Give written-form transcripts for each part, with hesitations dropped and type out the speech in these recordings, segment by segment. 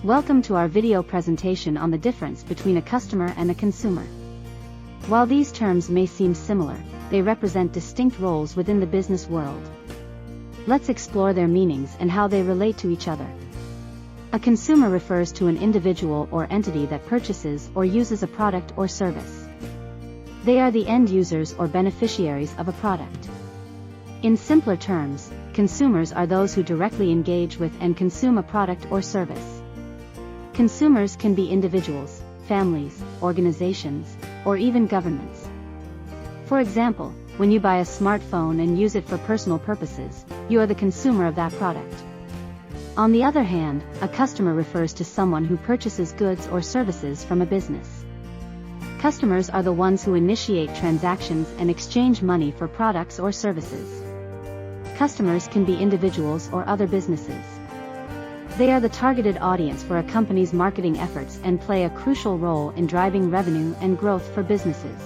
Welcome to our video presentation on the difference between a customer and a consumer. While these terms may seem similar, they represent distinct roles within the business world. Let's explore their meanings and how they relate to each other. A consumer refers to an individual or entity that purchases or uses a product or service. They are the end users or beneficiaries of a product. In simpler terms, consumers are those who directly engage with and consume a product or service. Consumers can be individuals, families, organizations, or even governments. For example, when you buy a smartphone and use it for personal purposes, you are the consumer of that product. On the other hand, a customer refers to someone who purchases goods or services from a business. Customers are the ones who initiate transactions and exchange money for products or services. Customers can be individuals or other businesses. They are the targeted audience for a company's marketing efforts and play a crucial role in driving revenue and growth for businesses.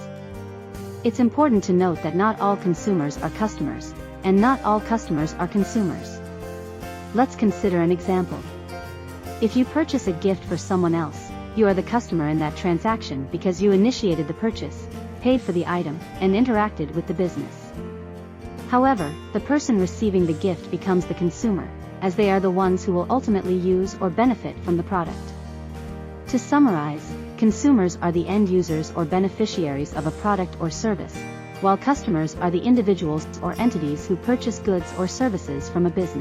It's important to note that not all consumers are customers, and not all customers are consumers. Let's consider an example. If you purchase a gift for someone else, you are the customer in that transaction because you initiated the purchase, paid for the item, and interacted with the business. However, the person receiving the gift becomes the consumer, as they are the ones who will ultimately use or benefit from the product. To summarize, consumers are the end users or beneficiaries of a product or service, while customers are the individuals or entities who purchase goods or services from a business.